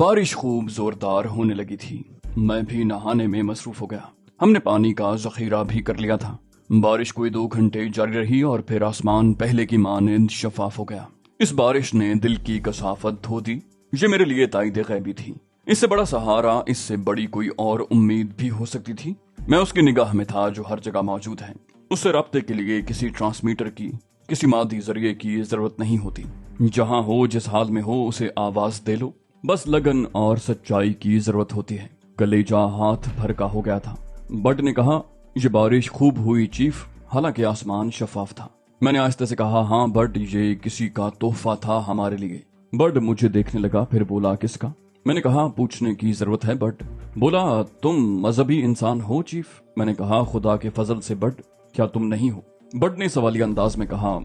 بارش خوب زوردار ہونے لگی تھی۔ میں بھی نہانے میں مصروف ہو گیا۔ ہم نے پانی کا ذخیرہ بھی کر لیا تھا۔ بارش کوئی 2 گھنٹے جاری رہی اور پھر آسمان پہلے کی مانند شفاف ہو گیا۔ اس بارش نے دل کی کثافت دھو دی۔ یہ میرے لیے تائید غیبی تھی۔ اس سے بڑا سہارا، اس سے بڑی کوئی اور امید بھی ہو سکتی تھی۔ میں اس کی نگاہ میں تھا جو ہر جگہ موجود ہے۔ اس سے رابطے کے لیے کسی ٹرانسمیٹر کی، کسی مادی ذریعے کی ضرورت نہیں ہوتی۔ جہاں ہو، جس حال میں ہو، اسے آواز دے لو۔ بس لگن اور سچائی کی ضرورت ہوتی ہے۔ کلیجہ ہاتھ بھر کا ہو گیا تھا۔ بٹ نے کہا، یہ بارش خوب ہوئی چیف، حالانکہ آسمان شفاف تھا۔ میں نے آہستہ سے کہا، ہاں بٹ یہ کسی کا تحفہ تھا ہمارے لیے۔ بٹ مجھے دیکھنے لگا، پھر بولا، کس کا؟ میں نے کہا، پوچھنے کی ضرورت ہے بٹ۔ بولا، تم مذہبی انسان ہو چیف؟ میں نے کہا، خدا کے فضل سے بٹ، کیا تم نہیں ہو؟ بٹ نے سوالیہ انداز میں کہا،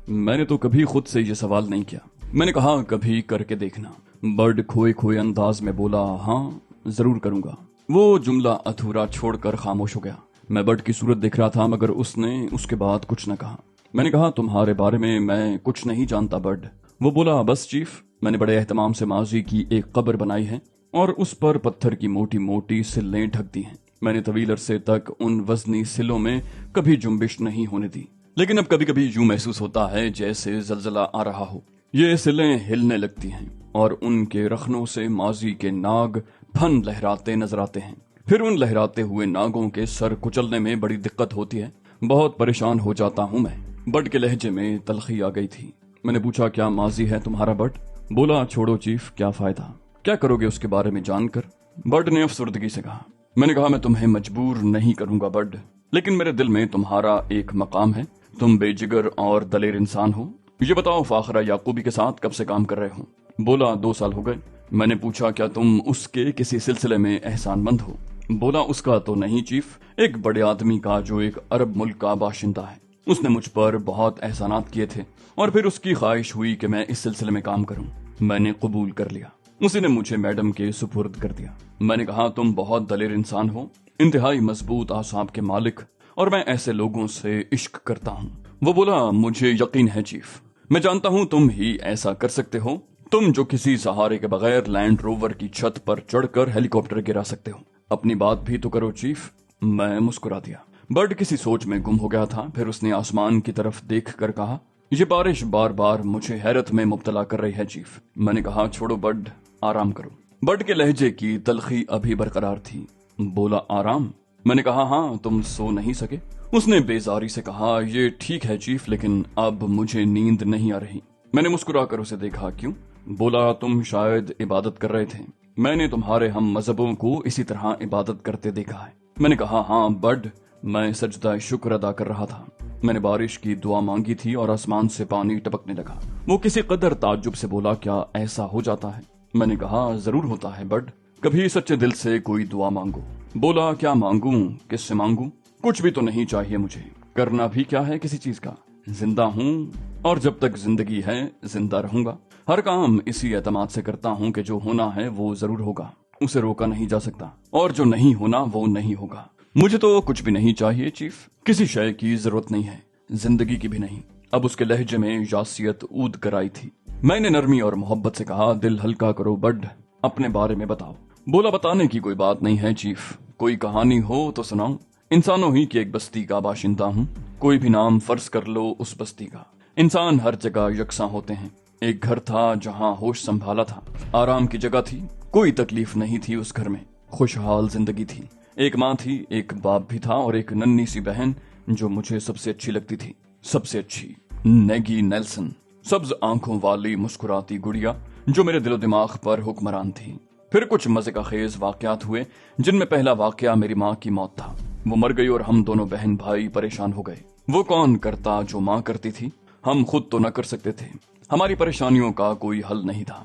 میں نے تو کبھی خود سے یہ سوال نہیں کیا۔ میں نے کہا، کبھی کر کے دیکھنا۔ بٹ کھوئے انداز میں بولا، ہاں ضرور کروں گا۔ وہ جملہ ادھورا چھوڑ کر خاموش ہو گیا۔ میں بٹ کی صورت دیکھ رہا تھا، مگر اس نے اس کے بعد کچھ نہ کہا۔ میں نے کہا، تمہارے بارے میں کچھ نہیں جانتا بٹ۔ وہ بولا، بس چیف، میں نے بڑے اہتمام سے ماضی کی ایک قبر بنائی ہے اور اس پر پتھر کی موٹی موٹی سلیں ڈھک دی ہیں۔ میں نے طویل عرصے تک ان وزنی سلوں میں کبھی جنبش نہیں ہونے دی، لیکن اب کبھی کبھی یوں محسوس ہوتا ہے جیسے زلزلہ آ رہا ہو۔ یہ سلیں ہلنے لگتی ہیں اور ان کے رخنوں سے ماضی کے ناگ پھن لہراتے نظر آتے ہیں۔ پھر ان لہراتے ہوئے ناگوں کے سر کچلنے میں بڑی دقت ہوتی ہے۔ بہت پریشان ہو جاتا ہوں میں۔ بٹ کے لہجے میں تلخی آ گئی تھی۔ میں نے پوچھا، کیا ماضی ہے تمہارا بٹ؟ بولا، چھوڑو چیف، کیا فائدہ، کیا کرو گے اس کے بارے میں جان کر؟ بٹ نے افسردگی سے کہا۔ میں نے کہا، میں تمہیں مجبور نہیں کروں گا بٹ، لیکن میرے دل میں تمہارا ایک مقام ہے۔ تم بے جگر اور دلیر انسان ہو۔ یہ بتاؤ، فاخرہ یعقوبی کے ساتھ کب سے کام کر رہے ہو؟ بولا، 2 سال ہو گئے۔ میں نے پوچھا، کیا تم اس کے کسی سلسلے میں احسان مند ہو؟ بولا، اس کا تو نہیں چیف، ایک بڑے آدمی کا جو ایک عرب ملک کا باشندہ ہے۔ اس نے مجھ پر بہت احسانات کیے تھے اور پھر اس کی خواہش ہوئی کہ میں اس سلسلے میں کام کروں۔ میں نے قبول کر لیا۔ اسی نے مجھے میڈم کے سپرد کر دیا۔ میں نے کہا، تم بہت دلیر انسان ہو، انتہائی مضبوط اعصاب کے مالک، اور میں ایسے لوگوں سے عشق کرتا ہوں۔ وہ بولا، مجھے یقین ہے چیف، میں جانتا ہوں تم ہی ایسا کر سکتے ہو، تم جو کسی سہارے کے بغیر لینڈ روور کی چھت پر چڑھ کر ہیلی کاپٹر گرا سکتے ہو۔ اپنی بات بھی تو کرو چیف۔ میں مسکرا دیا۔ بٹ کسی سوچ میں گم ہو گیا تھا۔ پھر اس نے آسمان کی طرف دیکھ کر کہا، یہ بارش بار بار مجھے حیرت میں مبتلا کر رہی ہے چیف۔ میں نے کہا، چھوڑو بٹ، آرام کرو۔ بٹ کے لہجے کی تلخی ابھی برقرار تھی۔ بولا، آرام؟ میں نے کہا، ہاں، تم سو نہیں سکے؟ اس نے بیزاری سے کہا، یہ ٹھیک ہے چیف، لیکن اب مجھے نیند نہیں آ رہی۔ میں نے مسکرا کر اسے دیکھا۔ کیوں؟ بولا، تم شاید عبادت کر رہے تھے۔ میں نے تمہارے ہم مذہبوں کو اسی طرح عبادت کرتے دیکھا ہے۔ میں نے کہا، ہاں بٹ، میں سجدہ شکر ادا کر رہا تھا۔ میں نے بارش کی دعا مانگی تھی اور آسمان سے پانی ٹپکنے لگا۔ وہ کسی قدر تعجب سے بولا، کیا ایسا ہو جاتا ہے؟ میں نے کہا، ضرور ہوتا ہے بٹ، کبھی سچے دل سے کوئی دعا مانگو۔ بولا، کیا مانگوں، کس سے مانگوں؟ کچھ بھی تو نہیں چاہیے مجھے، کرنا بھی کیا ہے کسی چیز کا۔ زندہ ہوں اور جب تک زندگی ہے زندہ رہوں گا۔ ہر کام اسی اعتماد سے کرتا ہوں کہ جو ہونا ہے وہ ضرور ہوگا، اسے روکا نہیں جا سکتا، اور جو نہیں ہونا وہ نہیں ہوگا۔ مجھے تو کچھ بھی نہیں چاہیے چیف، کسی شے کی ضرورت نہیں ہے، زندگی کی بھی نہیں۔ اب اس کے لہجے میں یاسیت اود کر آئی تھی۔ میں نے نرمی اور محبت سے کہا، دل ہلکا کرو بڈ، اپنے بارے میں بتاؤ۔ بولا، بتانے کی کوئی بات نہیں ہے چیف، کوئی کہانی ہو تو سناؤ۔ انسانوں ہی کی ایک بستی کا باشندہ ہوں، کوئی بھی نام فرض کر لو اس بستی کا۔ انسان ہر جگہ یکساں ہوتے ہیں۔ ایک گھر تھا جہاں ہوش سنبھالا تھا، آرام کی جگہ تھی، کوئی تکلیف نہیں تھی اس گھر میں، خوشحال زندگی تھی۔ ایک ماں تھی، ایک باپ بھی تھا، اور ایک ننھی سی بہن جو مجھے سب سے اچھی لگتی تھی، سب سے اچھی، نیگی نیلسن، سبز آنکھوں والی مسکراتی گڑیا جو میرے دل و دماغ پر حکمران تھی۔ پھر کچھ مزے کا خیز واقعات ہوئے، جن میں پہلا واقعہ میری ماں کی موت تھا۔ وہ مر گئی اور ہم دونوں بہن بھائی پریشان ہو گئے۔ وہ کون کرتا جو ماں کرتی تھی؟ ہم خود تو نہ کر سکتے تھے، ہماری پریشانیوں کا کوئی حل نہیں تھا۔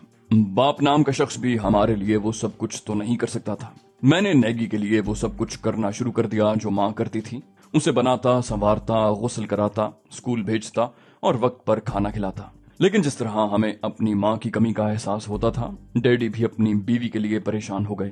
باپ نام کا شخص بھی ہمارے لیے وہ سب کچھ تو نہیں کر سکتا تھا۔ میں نے نیگی کے لیے وہ سب کچھ کرنا شروع کر دیا جو ماں کرتی تھی، اسے بناتا، سنوارتا، غسل کراتا، اسکول بھیجتا اور وقت پر کھانا کھلاتا۔ لیکن جس طرح ہمیں اپنی ماں کی کمی کا احساس ہوتا تھا، ڈیڈی بھی اپنی بیوی کے لیے پریشان ہو گئے۔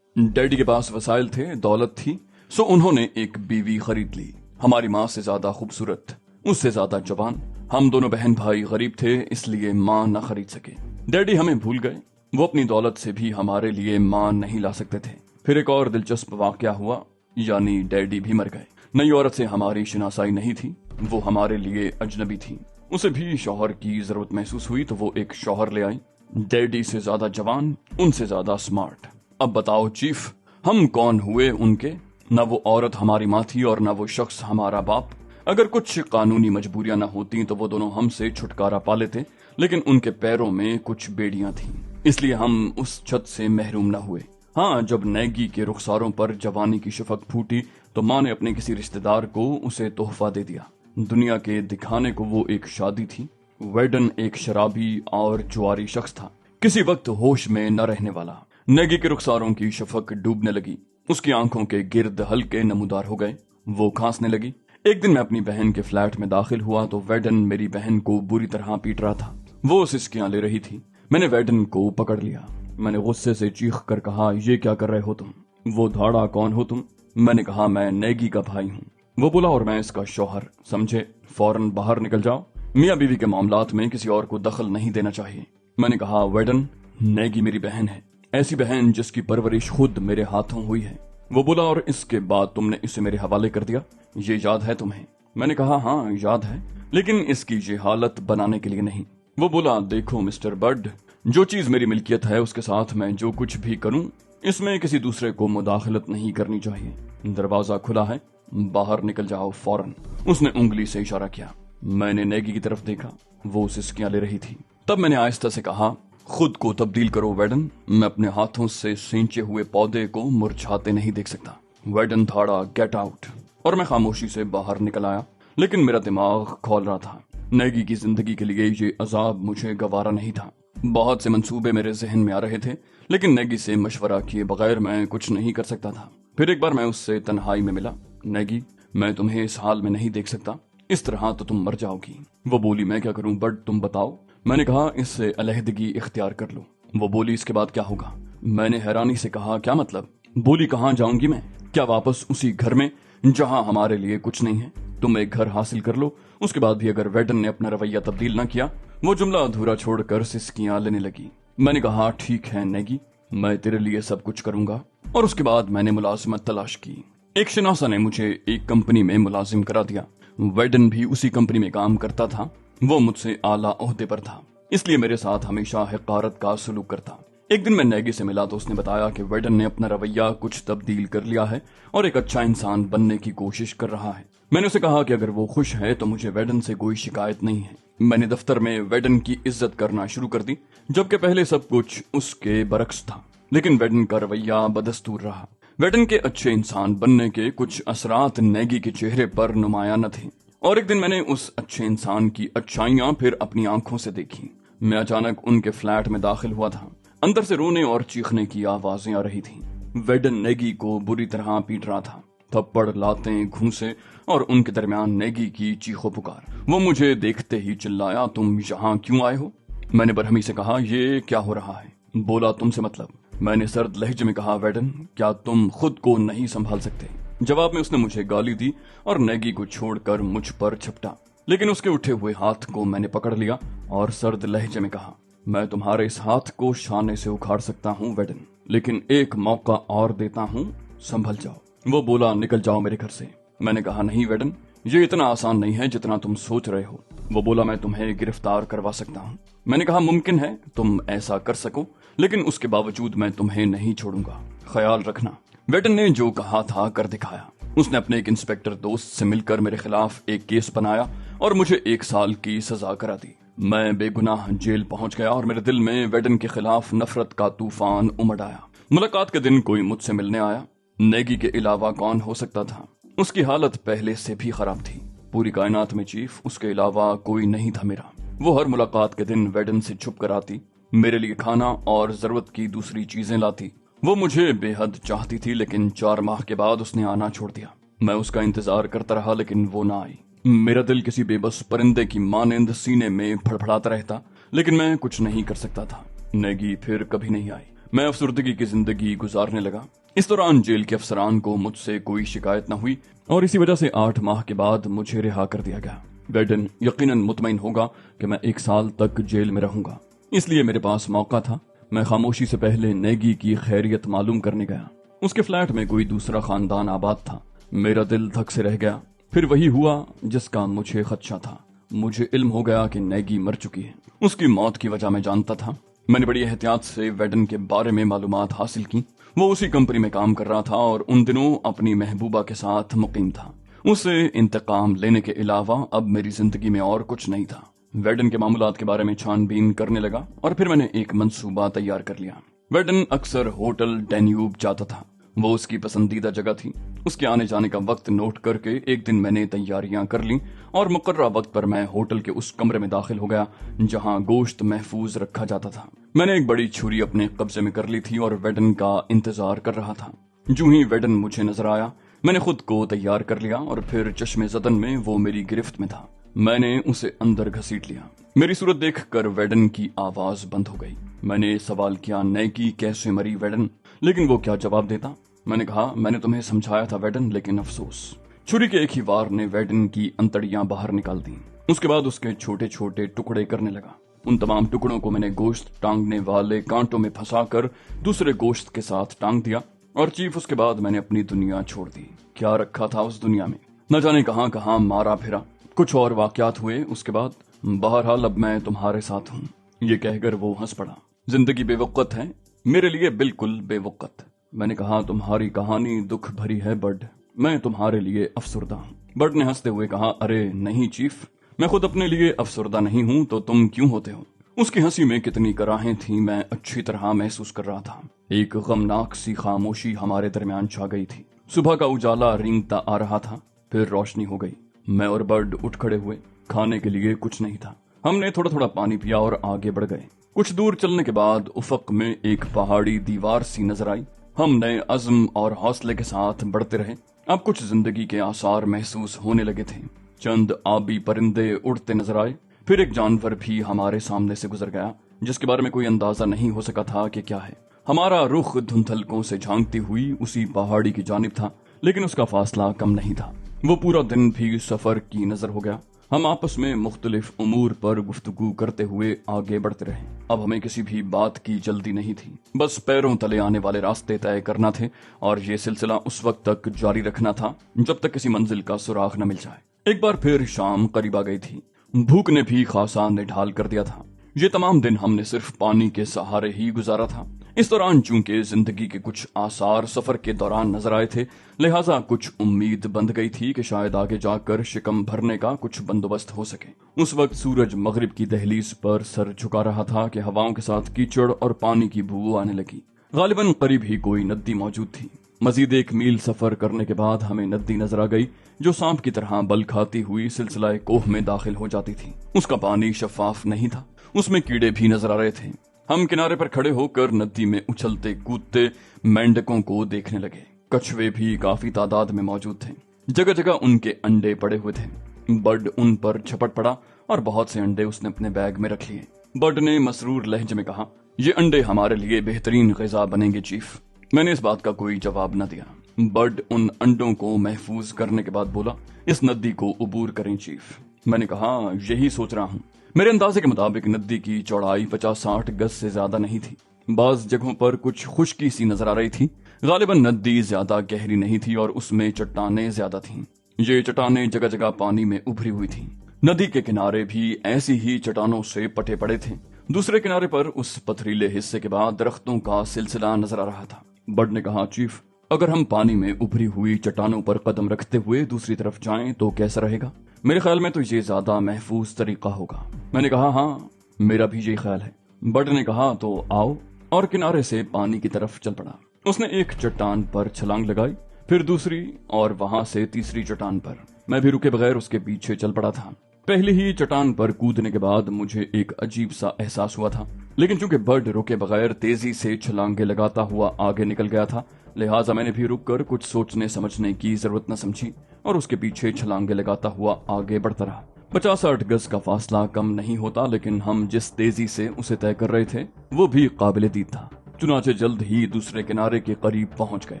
ڈیڈی کے پاس وسائل تھے، دولت تھی، سو انہوں نے ایک بیوی خرید لی، ہماری ماں سے زیادہ خوبصورت، اس سے زیادہ جوان۔ ہم دونوں بہن بھائی غریب تھے، اس لیے ماں نہ خرید سکے۔ ڈیڈی ہمیں بھول گئے، वो अपनी दौलत से भी हमारे लिए मां नहीं ला सकते थे। फिर एक और दिलचस्प वाकया हुआ, यानी डैडी भी मर गए। नई औरत से हमारी शिनासाई नहीं थी, वो हमारे लिए अजनबी थी। उसे भी शौहर की जरूरत महसूस हुई तो वो एक शौहर ले आई, डैडी से ज्यादा जवान, उनसे ज्यादा स्मार्ट। अब बताओ चीफ, हम कौन हुए उनके? न वो औरत हमारी माँ थी और न वो शख्स हमारा बाप। अगर कुछ कानूनी मजबूरियां न होती तो वो दोनों हमसे छुटकारा पा लेते, लेकिन उनके पैरों में कुछ बेड़ियां थीं, इसलिए हम उस छत से महरूम न हुए। हाँ, जब नेगी के रुखसारों पर जवानी की शफक फूटी तो माँ ने अपने किसी रिश्तेदार को उसे तोहफा दे दिया। दुनिया के दिखाने को वो एक शादी थी। वेडन एक शराबी और जुआरी शख्स था, किसी वक्त होश में न रहने वाला। नेगी के रुखसारों की शफक डूबने लगी, उसकी आंखों के गिर्द हल्के नमूदार हो गए, वो खांसने लगी। एक दिन मैं अपनी बहन के फ्लैट में दाखिल हुआ तो वेडन मेरी बहन को बुरी तरह पीट रहा था। वो सिसकियां ले रही थी। मैंने वेडन को पकड़ लिया। मैंने गुस्से से चीख कर कहा, ये क्या कर रहे हो तुम? वो धाड़ा, कौन हो तुम? मैंने कहा, मैं नेगी का भाई हूँ। वो बोला, और मैं इसका शौहर, समझे? फौरन बाहर निकल जाओ, मियाँ बीवी के मामलात में किसी और को दखल नहीं देना चाहिए। मैंने कहा, वेडन, नेगी मेरी बहन है, ऐसी बहन जिसकी परवरिश खुद मेरे हाथों हुई है। वो बोला, और इसके बाद तुमने इसे मेरे हवाले कर दिया, ये याद है तुम्हें? मैंने कहा, हाँ याद है, लेकिन इसकी ये हालत बनाने के लिए नहीं। वो बोला, देखो मिस्टर बड, जो चीज मेरी मिल्कियत है उसके साथ मैं जो कुछ भी करूं, इसमें किसी दूसरे को मुदाखलत नहीं करनी चाहिए। दरवाजा खुला है, बाहर निकल जाओ फौरन। उसने उंगली से इशारा किया। मैंने नेगी की तरफ देखा, वो सिसकियां ले रही थी। तब मैंने आहिस्ता से कहा, खुद को तब्दील करो वेडन, मैं अपने हाथों से सींचे हुए पौधे को मुरझाते नहीं देख सकता। वेडन धाड़ा, गेट आउट, और मैं खामोशी से बाहर निकल आया। लेकिन मेरा दिमाग खोल रहा था। नेगी की जिंदगी के लिए ये अजाब मुझे गवारा नहीं था। बहुत से मंसूबे मेरे जहन में आ रहे थे, लेकिन नेगी से मशवरा किए बगैर मैं कुछ नहीं कर सकता था। फिर एक बार मैं उससे तन्हाई में मिला। नेगी, मैं तुम्हें इस हाल में नहीं देख सकता, इस तरह तो तुम मर जाओगी। वो बोली, मैं क्या करूं बट, तुम बताओ। मैंने कहा, इससे अलहदगी इख्तियार कर लो। वो बोली, इसके बाद क्या होगा? मैंने हैरानी से कहा, क्या मतलब? बोली, कहाँ जाऊंगी मैं? क्या वापस उसी घर में जहां हमारे लिए कुछ नहीं है? तुम एक घर हासिल कर लो, उसके बाद भी अगर वेडन ने अपना रवैया तब्दील न किया। वो जुमला अधूरा छोड़कर सिसकियां लेने लगी। मैंने कहा, ठीक है नेगी, मैं तेरे लिए सब कुछ करूंगा। और उसके बाद मैंने मुलाजिमत तलाश की। एक शनासा ने मुझे एक कंपनी में मुलाजिम करा दिया। वेडन भी उसी कंपनी में काम करता था। वो मुझसे आला ओहदे पर था, इसलिए मेरे साथ हमेशा हक़ारत का सलूक करता। एक दिन मैं नेगी से मिला तो उसने बताया कि वेडन ने अपना रवैया कुछ तब्दील कर लिया है और एक अच्छा इंसान बनने की कोशिश कर रहा है। मैंने उसे कहा कि अगर वो खुश है तो मुझे वेडन से कोई शिकायत नहीं है। मैंने दफ्तर में वेडन की इज्जत करना शुरू कर दी, जबकि पहले सब कुछ उसके बरक्स था। लेकिन वेडन का रवैया बदस्तूर रहा। वेडन के अच्छे इंसान बनने के कुछ असरात नेगी के चेहरे पर नुमायां न थे। और एक दिन मैंने उस अच्छे इंसान की अच्छाइयां फिर अपनी आंखों से देखी। मैं अचानक उनके फ्लैट में दाखिल हुआ था। अंदर से रोने और चीखने की आवाजें आ रही थीं। वेडन नेगी को बुरी तरह पीट रहा था। थप्पड़, लातें, घूंसे और उनके दरमियान नेगी की चीखो पुकार। वो मुझे देखते ही चिल्लाया, तुम यहाँ क्यों आए हो? मैंने बरहमी से कहा, ये क्या हो रहा है? बोला, तुमसे मतलब। मैंने सर्द लहजे में कहा, वेडन, क्या तुम खुद को नहीं संभाल सकते? जवाब में उसने मुझे गाली दी और नेगी को छोड़कर मुझ पर झपटा। लेकिन उसके उठे हुए हाथ को मैंने पकड़ लिया और सर्द लहजे में कहा, मैं तुम्हारे इस हाथ को शाने से उखाड़ सकता हूँ वेडन, लेकिन एक मौका और देता हूँ, संभल जाओ। वो बोला, निकल जाओ मेरे घर से। मैंने कहा, नहीं वेडन, ये इतना आसान नहीं है जितना तुम सोच रहे हो। वो बोला, मैं तुम्हें गिरफ्तार करवा सकता हूँ। मैंने कहा, मुमकिन है तुम ऐसा कर सको, लेकिन उसके बावजूद मैं तुम्हें नहीं छोड़ूंगा, ख्याल रखना। वेडन ने जो कहा था कर दिखाया। उसने अपने एक इंस्पेक्टर दोस्त से मिलकर मेरे खिलाफ एक केस बनाया और मुझे 1 साल की सजा करा दी। मैं बेगुनाह जेल पहुंच गया और मेरे दिल में वेडन के खिलाफ नफरत का तूफान उमड़ आया। मुलाकात के दिन कोई मुझसे मिलने आया। नेगी के अलावा कौन हो सकता था? उसकी हालत पहले से भी खराब थी। पूरी कायनात में चीफ उसके अलावा कोई नहीं था मेरा। वो हर मुलाकात के दिन वेडन से छुप कर आती, मेरे लिए खाना और जरूरत की दूसरी चीजें लाती। वो मुझे बेहद चाहती थी, लेकिन 4 माह के बाद उसने आना छोड़ दिया। मैं उसका इंतजार करता रहा, लेकिन वो ना आई। मेरा दिल किसी बेबस परिंदे की मानिंद सीने में फड़फड़ाता रहता, लेकिन मैं कुछ नहीं कर सकता था। नेगी फिर कभी नहीं आई। मैं अफसुर्दगी की जिंदगी गुजारने लगा। इस दौरान जेल के अफसरान को मुझसे कोई शिकायत न हुई और इसी वजह से 8 माह के बाद मुझे रिहा कर दिया गया। वेडन यकीनन मुतमईन होगा कि मैं 1 साल तक जेल में रहूंगा, इसलिए मेरे पास मौका था। मैं खामोशी से पहले नेगी की खैरियत मालूम करने गया। उसके फ्लैट में कोई दूसरा खानदान आबाद था। मेरा दिल धक से रह गया। फिर वही हुआ जिसका मुझे खदशा था। मुझे इल्म हो गया कि नेगी मर चुकी है। उसकी मौत की वजह मैं जानता था। मैंने बड़ी एहतियात से वेडन के बारे में मालूमात हासिल की। वो उसी कंपनी में काम कर रहा था और उन दिनों अपनी महबूबा के साथ मुकीम था। उसे इंतकाम लेने के अलावा अब मेरी जिंदगी में और कुछ नहीं था। वेडन के मामूलात के बारे में छानबीन करने लगा और फिर मैंने एक मंसूबा तैयार कर लिया। वेडन अक्सर होटल डैन्यूब जाता था। वो उसकी पसंदीदा जगह थी। उसके आने जाने का वक्त नोट करके एक दिन मैंने तैयारियां कर ली और मुकर्ररा वक्त पर मैं होटल के उस कमरे में दाखिल हो गया जहां गोश्त महफूज रखा जाता था। मैंने एक बड़ी छुरी अपने कब्जे में कर ली थी और वेडन का इंतजार कर रहा था। जूं ही वेडन मुझे नजर आया, मैंने खुद को तैयार कर लिया और फिर चश्मे ज़दन में वो मेरी गिरफ्त में था। मैंने उसे अंदर घसीट लिया। मेरी सूरत देखकर वेडन की आवाज बंद हो गई। मैंने सवाल किया, नेगी कैसे मरी वेडन? लेकिन वो क्या जवाब देता। मैंने कहा, मैंने तुम्हें समझाया था वेडन, लेकिन अफसोस। छुरी के एक ही वार ने वेडन की अंतड़ियां बाहर निकाल दी। उसके बाद उसके छोटे छोटे टुकड़े करने लगा। उन तमाम टुकड़ों को मैंने गोश्त टांगने वाले कांटों में फंसाकर दूसरे गोश्त के साथ टांग दिया और चीफ उसके बाद मैंने अपनी दुनिया छोड़ दी। क्या रखा था उस दुनिया में, न जाने कहां कहां मारा फिरा। कुछ और वाकयात हुए उसके बाद। बहरहाल अब मैं तुम्हारे साथ हूँ। ये कहकर वो हंस पड़ा। जिंदगी बेवकत है, मेरे लिए बिल्कुल बेवकत। मैंने कहा, तुम्हारी कहानी दुख भरी है बड, मैं तुम्हारे लिए अफसुर्दा हूँ। बड ने हंसते हुए कहा, अरे नहीं चीफ, मैं खुद अपने लिए अफसुर्दा नहीं हूँ तो तुम क्यों होते हो? उसकी हंसी में कितनी कराहें थी मैं अच्छी तरह महसूस कर रहा था। एक गमनाक सी खामोशी हमारे दरमियान छा गई थी। सुबह का उजाला रेंगता आ रहा था, फिर रोशनी हो गई। मैं और बर्ड उठ खड़े हुए। खाने के लिए कुछ नहीं था। हमने थोड़ा थोड़ा पानी पिया और आगे बढ़ गए। कुछ दूर चलने के बाद उफक में एक पहाड़ी दीवार सी नजर आई। हम नए अज़्म और हौसले के साथ बढ़ते रहे। अब कुछ जिंदगी के आसार महसूस होने लगे थे। चंद आबी परिंदे उड़ते नजर आए। फिर एक जानवर भी हमारे सामने से गुजर गया जिसके बारे में कोई अंदाजा नहीं हो सका था कि क्या है। हमारा रुख धुंधलकों से झांकती हुई उसी पहाड़ी की जानिब था, लेकिन उसका फासला कम नहीं था। वो पूरा दिन भी सफर की नजर हो गया। हम आपस में मुख्तलिफ उमूर पर गुफ्तगू करते हुए आगे बढ़ते रहे। अब हमें किसी भी बात की जल्दी नहीं थी, बस पैरों तले आने वाले रास्ते तय करना थे और ये सिलसिला उस वक्त तक जारी रखना था जब तक किसी मंजिल का सुराग न मिल जाए। एक बार फिर शाम करीब आ गई थी। भूख ने भी खासा निढाल कर दिया था। ये तमाम दिन हमने सिर्फ पानी के सहारे ही गुजारा था। इस दौरान चूंकि जिंदगी के कुछ आसार सफर के दौरान नजर आए थे, लिहाजा कुछ उम्मीद बंध गई थी कि शायद आगे जाकर शिकम भरने का कुछ बंदोबस्त हो सके। उस वक्त सूरज मगरिब की दहलीज पर सर झुका रहा था कि हवाओं के साथ कीचड़ और पानी की बू आने लगी। गालिबन करीब ही कोई नदी मौजूद थी। मजीद 1 मील सफर करने के बाद हमें नदी नजर आ गई जो सांप की तरह बल खाती हुई सिलसिला कोह में दाखिल हो जाती थी। उसका पानी शफाफ नहीं था, उसमें कीड़े भी नजर आ रहे थे। हम किनारे पर खड़े होकर नदी में उछलते कूदते मेंढकों को देखने लगे। कछुए भी काफी तादाद में मौजूद थे। जगह जगह उनके अंडे पड़े हुए थे। बर्ड उन पर झपट पड़ा और बहुत से अंडे उसने अपने बैग में रख लिए। बर्ड ने मसरूर लहजे में कहा, ये अंडे हमारे लिए बेहतरीन ग़िज़ा बनेंगे चीफ। मैंने इस बात का कोई जवाब न दिया। बर्ड उन अंडों को महफूज करने के बाद बोला, इस नदी को उबूर करें चीफ। मैंने कहा, यही सोच रहा हूँ। मेरे अंदाजे के मुताबिक नदी की चौड़ाई 50-60 गज से ज्यादा नहीं थी। बाज जगहों पर कुछ खुश्की सी नजर आ रही थी। गालिबन नदी ज्यादा गहरी नहीं थी और उसमें चट्टानें ज्यादा थीं। ये चट्टानें जगह जगह पानी में उभरी हुई थीं। नदी के किनारे भी ऐसी ही चट्टानों से पटे पड़े थे। दूसरे किनारे पर उस पथरीले हिस्से के बाद दरख्तों का सिलसिला नजर आ रहा था। बर्ड ने कहा, चीफ, अगर हम पानी में उभरी हुई चट्टानों पर कदम रखते हुए दूसरी तरफ जाएं तो कैसा रहेगा? मेरे ख्याल में तो ये ज्यादा महफूज तरीका होगा। मैंने कहा, हाँ, मेरा भी यही ख्याल है। बर्ड ने कहा, तो आओ, और किनारे से पानी की तरफ चल पड़ा। उसने एक चट्टान पर छलांग लगाई, फिर दूसरी और वहां से तीसरी चट्टान पर। मैं भी रुके बगैर उसके पीछे चल पड़ा था। पहली ही चट्टान पर कूदने के बाद मुझे एक अजीब सा एहसास हुआ था, लेकिन चूंकि बर्ड रुके बगैर तेजी से छलांगे लगाता हुआ आगे निकल गया था, लिहाजा मैंने भी रुककर कुछ सोचने समझने की जरूरत न समझी और उसके पीछे छलांगे लगाता हुआ आगे बढ़ता रहा। 50-60 गज का फासला कम नहीं होता, लेकिन हम जिस तेजी से उसे तय कर रहे थे वो भी काबिल दीद था। चुनाचे जल्द ही दूसरे किनारे के करीब पहुंच गए।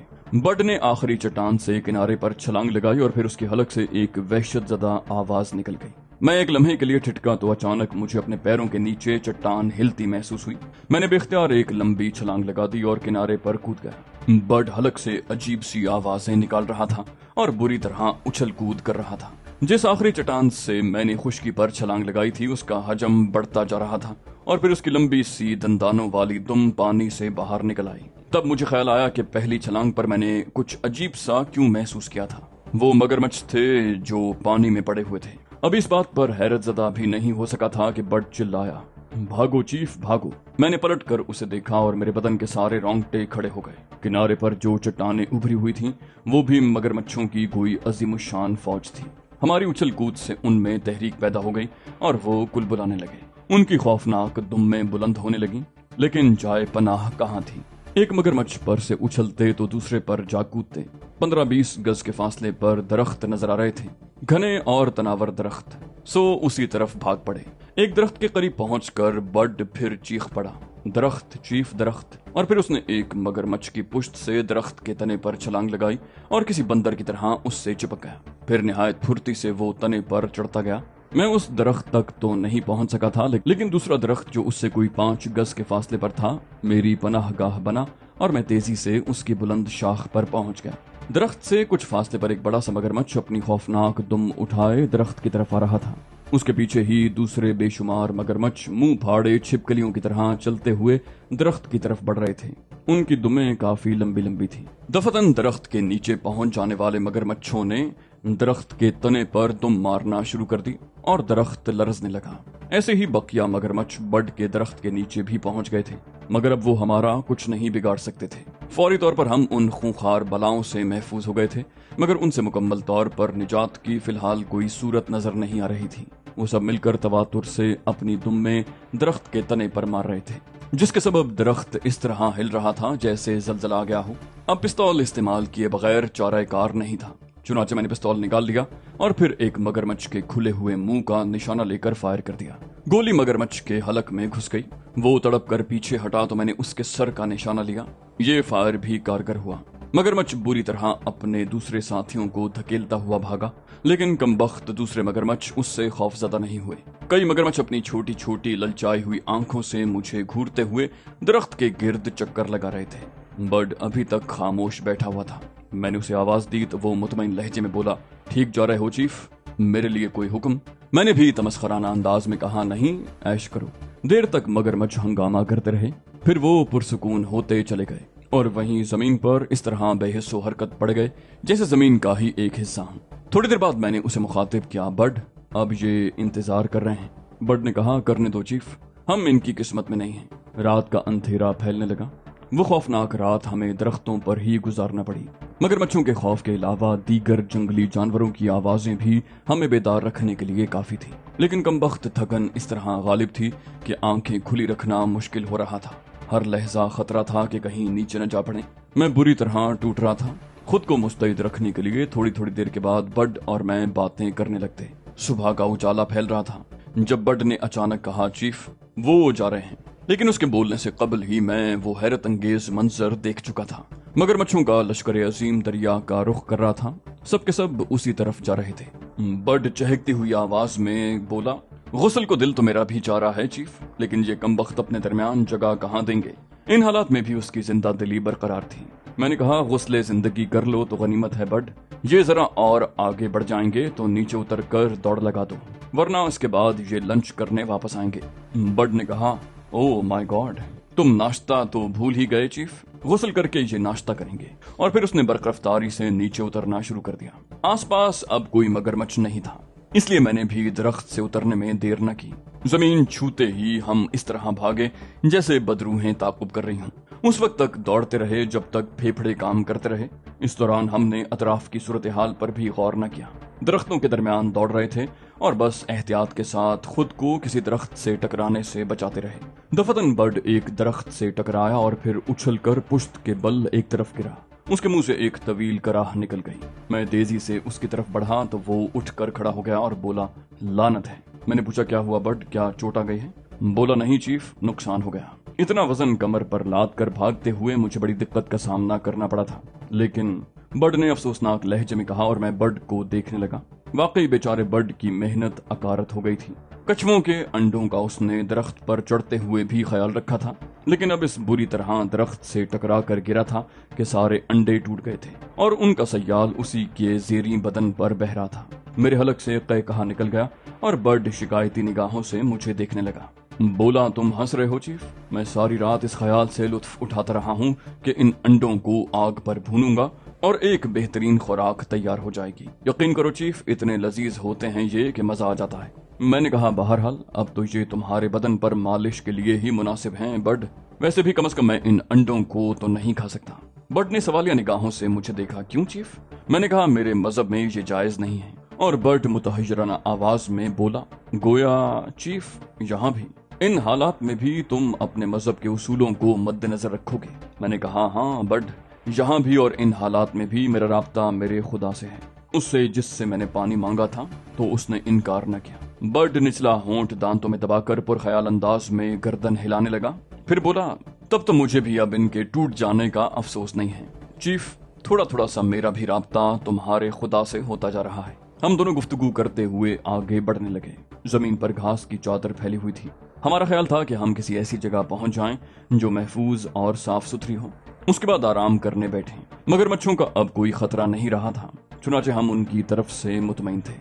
बर्ड ने आखिरी चट्टान से किनारे पर छलांग लगाई और फिर उसकी हलक से एक वहशतज़दा आवाज निकल गई। मैं एक लम्हे के लिए ठिठका तो अचानक मुझे अपने पैरों के नीचे चट्टान हिलती महसूस हुई। मैंने बेख्तियार एक लंबी छलांग लगा दी और किनारे पर कूद गया। बर्ड हलक से अजीब सी आवाजें निकाल रहा था और बुरी तरह उछल कूद कर रहा था। जिस आखिरी चट्टान से मैंने खुश्की पर छलांग लगाई थी उसका हजम बढ़ता जा रहा था और फिर उसकी लंबी सी दंदानों वाली दुम पानी से बाहर निकल आई। तब मुझे ख्याल आया कि पहली छलांग पर मैंने कुछ अजीब सा क्यों महसूस किया था। वो मगरमच्छ थे जो पानी में पड़े हुए थे। अब इस बात पर हैरत ज़दा भी नहीं हो सका था कि बर्ड चिल्लाया, भागो चीफ भागो। मैंने पलट कर उसे देखा और मेरे बदन के सारे रोंगटे खड़े हो गए। किनारे पर जो चट्टानें उभरी हुई थीं वो भी मगरमच्छों की कोई अजीमुशान फौज थी। हमारी उछल कूद से उनमें तहरीक पैदा हो गई और वो कुलबुलाने लगे। उनकी खौफनाक दुम्में बुलंद होने लगी, लेकिन जाए पनाह कहाँ थी। एक मगरमच्छ पर से उछलते तो दूसरे पर जा कूदते। 15-20 गज के फासले पर दरख्त नजर आ रहे थे, घने और तनावर दरख्त। सो उसी तरफ भाग पड़े। एक दरख्त के करीब पहुंचकर बर्ड फिर चीख पड़ा, दरख्त चीफ दरख्त। और फिर उसने एक मगरमच्छ की पुश्त से दरख्त के तने पर छलांग लगाई और किसी बंदर की तरह उससे चिपक गया। फिर निहायत फुर्ती से वो तने पर चढ़ता गया। मैं उस दरख्त तक तो नहीं पहुंच सका था, लेकिन दूसरा दरख्त जो उससे कोई 5 गज के फासले पर था मेरी पनाहगाह बना और मैं तेजी से उसकी बुलंद शाख पर पहुंच गया। दरख्त से कुछ फासले पर एक बड़ा सा मगरमच्छ अपनी खौफनाक दुम उठाए दरख्त की तरफ आ रहा था। उसके पीछे ही दूसरे बेशुमार मगरमच्छ मुंह फाड़े छिपकलियों की तरह चलते हुए दरख्त की तरफ बढ़ रहे थे। उनकी दुमें काफी लंबी लंबी थी। दफतन दरख्त के नीचे पहुंच जाने वाले मगरमच्छों ने दरख्त के तने पर दुम मारना शुरू कर दी और दरख्त लरजने लगा। ऐसे ही बकिया मगरमच्छ बर्ड के दरख्त के नीचे भी पहुंच गए थे, मगर अब वो हमारा कुछ नहीं बिगाड़ सकते थे। फौरी तौर पर हम उन खूंखार बलाओं से महफूज हो गए थे, मगर उनसे मुकम्मल तौर पर निजात की फिलहाल कोई सूरत नजर नहीं आ रही थी। वो सब मिलकर तवातुर से अपनी दुम में दरख्त के तने पर मार रहे थे, जिसके सबब दरख्त इस तरह हिल रहा था जैसे जलजला आ गया हो। अब पिस्तौल इस्तेमाल किए बगैर चारा कार नहीं था। चुनाचे मैंने पिस्तौल निकाल लिया और फिर एक मगरमच्छ के खुले हुए मुंह का निशाना लेकर फायर कर दिया। गोली मगरमच्छ के हलक में घुस गई। वो तड़प कर पीछे हटा तो मैंने उसके सर का निशाना लिया। ये फायर भी कारगर हुआ। मगरमच्छ बुरी तरह अपने दूसरे साथियों को धकेलता हुआ भागा, लेकिन कमबख्त दूसरे मगरमच्छ उससे खौफजदा नहीं हुए। कई मगरमच्छ अपनी छोटी छोटी ललचाई हुई आंखों से मुझे घूरते हुए दरख्त के गिर्द चक्कर लगा रहे थे। बर्ड अभी तक खामोश बैठा हुआ था। मैंने उसे आवाज दी तो वो मुतमईन लहजे में बोला, ठीक जा रहे हो चीफ, मेरे लिए कोई हुक्म? मैंने भी तमस्खराना अंदाज में कहा, नहीं, ऐश करो। देर तक मगरमच्छ हंगामा करते रहे, फिर वो पुरसुकून होते चले गए और वहीं जमीन पर इस तरह बेहिस्सो हरकत पड़ गए जैसे जमीन का ही एक हिस्सा हूँ। थोड़ी देर बाद मैंने उसे मुखातिब किया, बर्ड, अब ये इंतजार कर रहे हैं। बर्ड ने कहा, करने दो चीफ, हम इनकी किस्मत में नहीं हैं। रात का अंधेरा फैलने लगा। वो खौफनाक रात हमें दरख्तों पर ही गुजारना पड़ी। मगरमच्छों के खौफ के अलावा दीगर जंगली जानवरों की आवाजें भी हमें बेदार रखने के लिए काफी थी, लेकिन कमबख्त थकन इस तरह गालिब थी कि आंखें खुली रखना मुश्किल हो रहा था। हर लहजा खतरा था कि कहीं नीचे न जा पड़े। मैं बुरी तरह टूट रहा था। खुद को मुस्तैद रखने के लिए थोड़ी थोड़ी देर के बाद बर्ड और मैं बातें करने लगते। सुबह का उजाला फैल रहा था जब बर्ड ने अचानक कहा, चीफ, वो जा रहे हैं। लेकिन उसके बोलने से कबल ही मैं वो हैरत अंगेज मंजर देख चुका था। मगरमच्छों का लश्कर अजीम दरिया का रुख कर रहा था। सबके सब उसी तरफ जा रहे थे। बर्ड चहकती हुई आवाज में बोला, गुस्ल को दिल तो मेरा भी चाह रहा है चीफ, लेकिन ये कमबख्त अपने दरमियान जगह कहाँ देंगे। इन हालात में भी उसकी जिंदा दिली बरकरार थी। मैंने कहा, गुस्ले जिंदगी कर लो तो गनीमत है बर्ड, ये जरा और आगे बढ़ जाएंगे तो नीचे उतर कर दौड़ लगा दो, वरना इसके बाद ये लंच करने वापस आएंगे। बर्ड ने कहा, ओह माय गॉड, तुम नाश्ता तो भूल ही गए चीफ, गुस्ल करके ये नाश्ता करेंगे। और फिर उसने बरकरफ्तारी से नीचे उतरना शुरू कर दिया। आसपास अब कोई मगरमच्छ नहीं था, इसलिए मैंने भी दरख्त से उतरने में देर न की। जमीन छूते ही हम इस तरह भागे जैसे बदरूहें ताकुब कर रही हूँ। उस वक्त तक दौड़ते रहे जब तक फेफड़े काम करते रहे। इस दौरान हमने अतराफ की सूरत हाल पर भी गौर न किया। दरख्तों के दरमियान दौड़ रहे थे और बस एहतियात के साथ खुद को किसी दरख्त से टकराने से बचाते रहे। दफतन बर्ड एक दरख्त से टकराया और फिर उछलकर पुश्त के बल एक तरफ गिरा। उसके मुंह से एक तवील कराह निकल गई। मैं तेजी से उसकी तरफ बढ़ा तो वो उठकर खड़ा हो गया और बोला, लानत है। मैंने पूछा, क्या हुआ बर्ड, क्या चोट आ गई है? बोला, नहीं चीफ, नुकसान हो गया। इतना वजन कमर पर लाद कर भागते हुए मुझे बड़ी दिक्कत का सामना करना पड़ा था। लेकिन बर्ड ने अफसोसनाक लहजे में कहा और मैं बर्ड को देखने लगा। वाकई बेचारे बर्ड की मेहनत अकारत हो गई थी। कछुओं के अंडों का उसने दरख्त पर चढ़ते हुए भी ख्याल रखा था, लेकिन अब इस बुरी तरह दरख्त से टकरा कर गिरा था कि सारे अंडे टूट गए थे और उनका सयाल उसी के ज़ेरी बदन पर बह रहा था। मेरे हलक से कह कहा निकल गया और बर्ड शिकायती निगाहों से मुझे देखने लगा। बोला, तुम हंस रहे हो चीफ? मैं सारी रात इस ख्याल से लुत्फ उठाता रहा हूँ कि इन अंडों को आग पर भूनूंगा और एक बेहतरीन खुराक तैयार हो जाएगी। यकीन करो चीफ, इतने लजीज होते हैं ये कि मजा आ जाता है। मैंने कहा, बहरहाल अब तो ये तुम्हारे बदन पर मालिश के लिए ही मुनासिब हैं बर्ड। वैसे भी कम से कम मैं इन अंडों को तो नहीं खा सकता। बर्ड ने सवालिया निगाहों से मुझे देखा। क्यों चीफ? मैंने कहा, मेरे मजहब में ये जायज नहीं है। और बर्ड मुतहज्जराना आवाज में बोला, गोया चीफ यहाँ भी इन हालात में भी तुम अपने मजहब के उसूलों को मद्देनजर रखोगे? मैंने कहा, हाँ बर्ड, यहाँ भी और इन हालात में भी मेरा राब्ता मेरे खुदा से है, उससे जिससे मैंने पानी मांगा था तो उसने इनकार न किया। बर्ड निचला होंठ दांतों में दबाकर पुरख्याल अंदाज में गर्दन हिलाने लगा, फिर बोला, तब तो मुझे भी अब इनके टूट जाने का अफसोस नहीं है चीफ। थोड़ा थोड़ा सा मेरा भी राब्ता तुम्हारे खुदा से होता जा रहा है। हम दोनों गुफ्तगू करते हुए आगे बढ़ने लगे। जमीन पर घास की चादर फैली हुई थी। हमारा ख्याल था कि हम किसी ऐसी जगह पहुंच जाएं जो महफूज और साफ सुथरी हो, उसके बाद आराम करने बैठे। मगरमच्छों का अब कोई खतरा नहीं रहा था, चुनाचे हम उनकी तरफ से मुतमईन थे।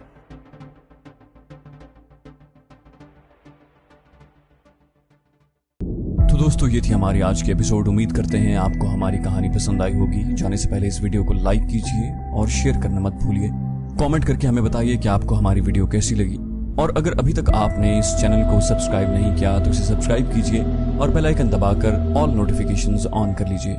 तो दोस्तों, ये थी हमारी आज की एपिसोड। उम्मीद करते हैं आपको हमारी कहानी पसंद आई होगी। जाने से पहले इस वीडियो को लाइक कीजिए और शेयर करना मत भूलिए। कमेंट करके हमें बताइए कि आपको हमारी वीडियो कैसी लगी। और अगर अभी तक आपने इस चैनल को सब्सक्राइब नहीं किया तो इसे सब्सक्राइब कीजिए और बेल आइकन दबाकर ऑल नोटिफिकेशंस ऑन कर लीजिए।